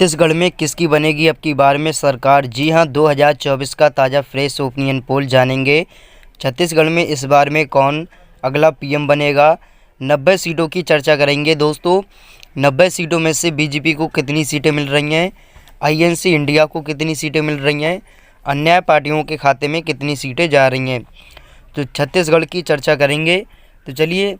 छत्तीसगढ़ में किसकी बनेगी अब की बार में सरकार? जी हां, 2024 का ताज़ा फ्रेश ओपिनियन पोल जानेंगे। छत्तीसगढ़ में इस बार में कौन अगला पीएम बनेगा। 90 सीटों की चर्चा करेंगे दोस्तों। 90 सीटों में से बीजेपी को कितनी सीटें मिल रही हैं, आईएनसी इंडिया को कितनी सीटें मिल रही हैं, अन्य पार्टियों के खाते में कितनी सीटें जा रही हैं, तो छत्तीसगढ़ की चर्चा करेंगे। तो चलिए,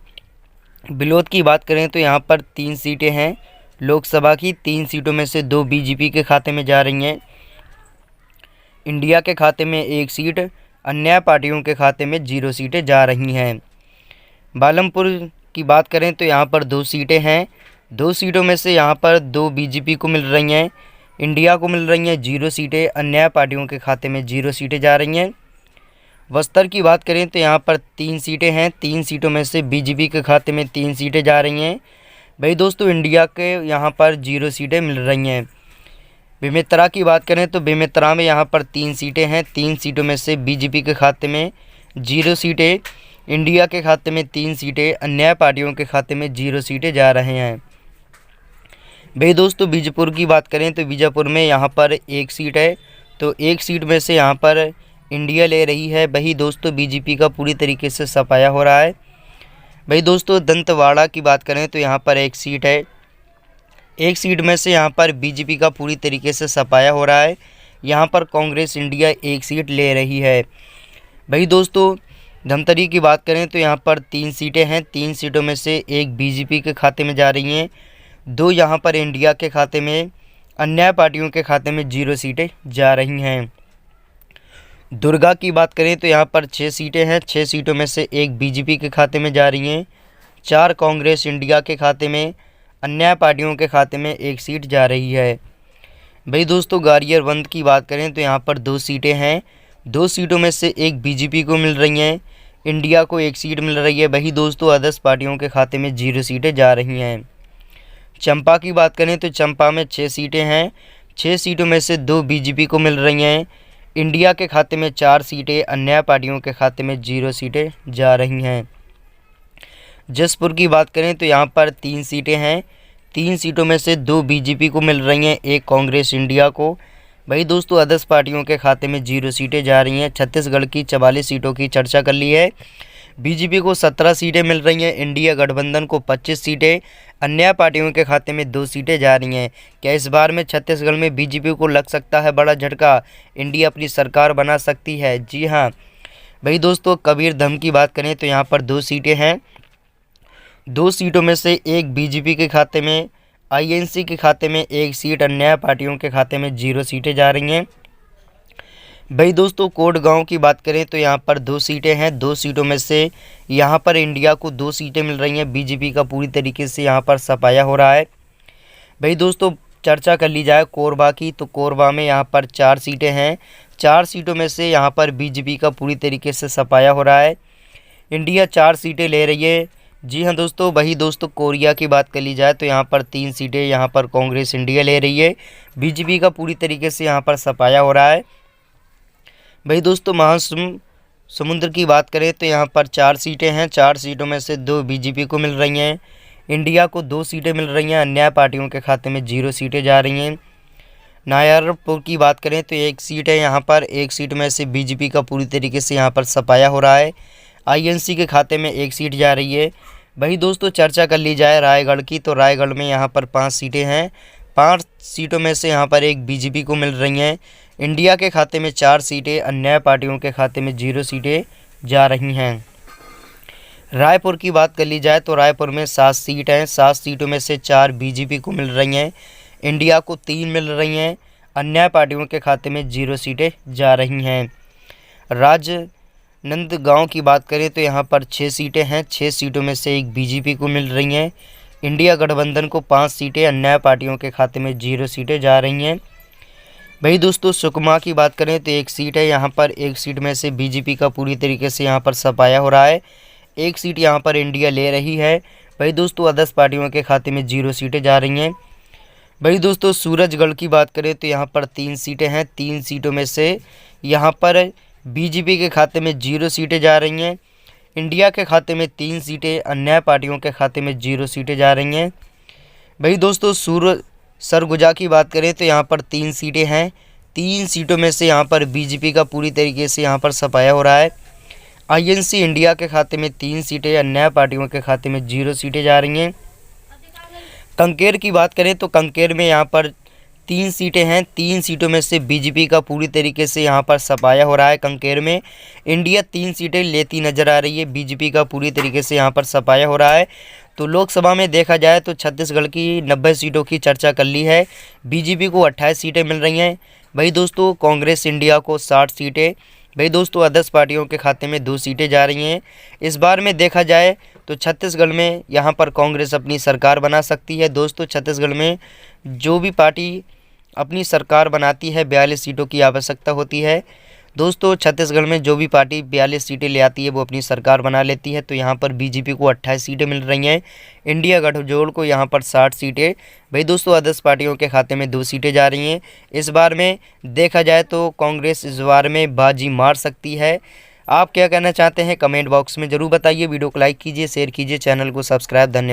बिलोद की बात करें तो यहाँ पर 3 सीटें हैं लोकसभा की। 3 सीटों में से 2 बीजेपी के खाते में जा रही हैं, इंडिया के खाते में 1 सीट, अन्य पार्टियों के खाते में 0 सीटें जा रही हैं। बालमपुर की बात करें तो यहाँ पर 2 सीटें हैं। 2 सीटों में से यहाँ पर 2 बीजेपी को मिल रही हैं, इंडिया को मिल रही हैं 0 सीटें, अन्य पार्टियों के खाते में 0 सीटें जा रही हैं। बस्तर की बात करें तो यहाँ पर 3 सीटें हैं। 3 सीटों में से बीजेपी के खाते में 3 सीटें जा रही हैं। भाई दोस्तों, इंडिया के यहाँ पर 0 सीटें मिल रही हैं। बेमेतरा की बात करें तो बेमेतरा में यहाँ पर 3 सीटें हैं। 3 सीटों में से बीजेपी के खाते में 0 सीटें, इंडिया के खाते में 3 सीटें, अन्य पार्टियों के खाते में 0 सीटें जा रहे हैं। भाई दोस्तों, बीजापुर की बात करें तो बीजापुर में यहाँ पर 1 सीट है, तो 1 सीट में से यहाँ पर इंडिया ले रही है। वही दोस्तों, बीजेपी का पूरी तरीके से सफाया हो रहा है। भाई दोस्तों, दंतेवाड़ा की बात करें तो यहाँ पर 1 सीट है। 1 सीट में से यहाँ पर बीजेपी का पूरी तरीके से सफाया हो रहा है। यहाँ पर कांग्रेस इंडिया 1 सीट ले रही है। भाई दोस्तों, धमतरी की बात करें तो यहाँ पर 3 सीटें हैं। 3 सीटों में से 1 बीजेपी के खाते में जा रही हैं, 2 यहाँ पर इंडिया के खाते में, अन्य पार्टियों के खाते में 0 सीटें जा रही हैं। दुर्गा की बात करें तो यहाँ पर 6 सीटें हैं। 6 सीटों में से 1 बीजेपी के खाते में जा रही हैं, 4 कांग्रेस इंडिया के खाते में, अन्य पार्टियों के खाते में 1 सीट जा रही है। भाई दोस्तों, गारियरबंद की बात करें तो यहाँ पर 2 सीटें हैं। 2 सीटों में से 1 बीजेपी को मिल रही हैं, इंडिया को 1 सीट मिल रही है। वही दोस्तों, अदर्स पार्टियों के खाते में 0 सीटें जा रही हैं। चंपा की बात करें तो चंपा में 6 सीटें हैं। 6 सीटों में से 2 बीजेपी को मिल रही हैं, इंडिया के खाते में 4 सीटें, अन्य पार्टियों के खाते में 0 सीटें जा रही हैं। जसपुर की बात करें तो यहाँ पर 3 सीटें हैं। 3 सीटों में से 2 बीजेपी को मिल रही हैं, 1 कांग्रेस इंडिया को। भाई दोस्तों, अदर्स पार्टियों के खाते में 0 सीटें जा रही हैं। छत्तीसगढ़ की 44 सीटों की चर्चा कर ली है। बीजेपी को 17 सीटें मिल रही हैं, इंडिया गठबंधन को 25 सीटें, अन्य पार्टियों के खाते में 2 सीटें जा रही हैं। क्या इस बार में छत्तीसगढ़ में बीजेपी को लग सकता है बड़ा झटका, इंडिया अपनी सरकार बना सकती है? जी हाँ भाई दोस्तों, कबीरधाम की बात करें तो यहाँ पर 2 सीटें हैं। 2 सीटों में से 1 बीजेपी के खाते में, आईएनसी के खाते में 1 सीट, अन्य पार्टियों के खाते में 0 सीटें जा रही हैं। भाई दोस्तों, कोटगांव की बात करें तो यहाँ पर 2 सीटें हैं। 2 सीटों में से यहाँ पर इंडिया को 2 सीटें मिल रही हैं, बीजेपी का पूरी तरीके से यहाँ पर सफाया हो रहा है। भाई दोस्तों, चर्चा कर ली जाए कोरबा की तो कोरबा में यहाँ पर 4 सीटें हैं। 4 सीटों में से यहाँ पर बीजेपी का पूरी तरीके से सफाया हो रहा है, इंडिया 4 सीटें ले रही है। जी हाँ दोस्तों, वही दोस्तों, कोरिया की बात कर ली जाए तो यहाँ पर 3 सीटें यहाँ पर कांग्रेस इंडिया ले रही है, बीजेपी का पूरी तरीके से यहाँ पर सफाया हो रहा है। भाई दोस्तों, महासमुंद की बात करें तो यहाँ पर 4 सीटें हैं। 4 सीटों में से 2 बीजेपी को मिल रही हैं, इंडिया को 2 सीटें मिल रही हैं, अन्य पार्टियों के खाते में 0 सीटें जा रही हैं। नायरपुर की बात करें तो 1 सीट है यहाँ पर। 1 सीट में से बीजेपी का पूरी तरीके से यहाँ पर सफाया हो रहा है, आईएनसी के खाते में 1 सीट जा रही है। वही दोस्तों, चर्चा कर ली जाए रायगढ़ की तो रायगढ़ में यहाँ पर 5 सीटें हैं। 5 सीटों में से यहाँ पर 1 बीजेपी को मिल रही हैं, इंडिया के खाते में 4 सीटें, अन्य पार्टियों के खाते में 0 सीटें जा रही हैं। रायपुर की बात कर ली जाए तो रायपुर में 7 सीट हैं। 7 सीटों में से 4 बीजेपी को मिल रही हैं, इंडिया को 3 मिल रही हैं, अन्य पार्टियों के खाते में 0 सीटें जा रही हैं। राजनांदगांव की बात करें तो यहाँ पर 6 सीटें हैं। 6 सीटों में से 1 बीजेपी को मिल रही हैं, इंडिया गठबंधन को 5 सीटें, अन्य पार्टियों के खाते में 0 सीटें जा रही हैं। भाई दोस्तों, सुकमा की बात करें तो 1 सीट है यहाँ पर। 1 सीट में से बीजेपी का पूरी तरीके से यहाँ पर सफाया हो रहा है, 1 सीट यहाँ पर इंडिया ले रही है। भाई दोस्तों, अदर्स पार्टियों के खाते में 0 सीटें जा रही हैं। भाई दोस्तों, सूरजगढ़ की बात करें तो यहाँ पर 3 सीटें हैं। 3 सीटों में से यहाँ पर बीजेपी के खाते में 0 सीटें जा रही हैं, इंडिया के खाते में 3 सीटें, अन्य पार्टियों के खाते में 0 सीटें जा रही हैं। भाई दोस्तों, सरगुजा की बात करें तो यहाँ पर 3 सीटें हैं। 3 सीटों में से यहाँ पर बीजेपी का पूरी तरीके से यहाँ पर सफाया हो रहा है। आईएनसी इंडिया के खाते में 3 सीटें, अन्य पार्टियों के खाते में 0 सीटें जा रही हैं। कंकेर की बात करें तो कंकेर में यहाँ पर 3 सीटें हैं। 3 सीटों में से बीजेपी का पूरी तरीके से यहाँ पर सफाया हो रहा है। कंकेर में इंडिया 3 सीटें लेती नजर आ रही है, बीजेपी का पूरी तरीके से यहाँ पर सफाया हो रहा है। तो लोकसभा में देखा जाए तो छत्तीसगढ़ की 90 सीटों की चर्चा कर ली है, बीजेपी को 28 सीटें मिल रही हैं। भाई दोस्तों कांग्रेस इंडिया को 60 सीटें, भाई दोस्तों अदर्स पार्टियों के खाते में 2 सीटें जा रही हैं। इस बार में देखा जाए तो छत्तीसगढ़ में यहाँ पर कांग्रेस अपनी सरकार बना सकती है। दोस्तों छत्तीसगढ़ में जो भी पार्टी अपनी सरकार बनाती है 42 सीटों की आवश्यकता होती है। दोस्तों छत्तीसगढ़ में जो भी पार्टी 42 सीटें ले आती है वो अपनी सरकार बना लेती है। तो यहाँ पर बीजेपी को 28 सीटें मिल रही हैं, इंडिया गठजोड़ को यहाँ पर 60 सीटें, भाई दोस्तों अदर्स पार्टियों के खाते में 2 सीटें जा रही हैं। इस बार में देखा जाए तो कांग्रेस इस बार में बाजी मार सकती है। आप क्या कहना चाहते हैं कमेंट बॉक्स में ज़रूर बताइए। वीडियो को लाइक कीजिए, शेयर कीजिए, चैनल को सब्सक्राइब। धन्यवाद।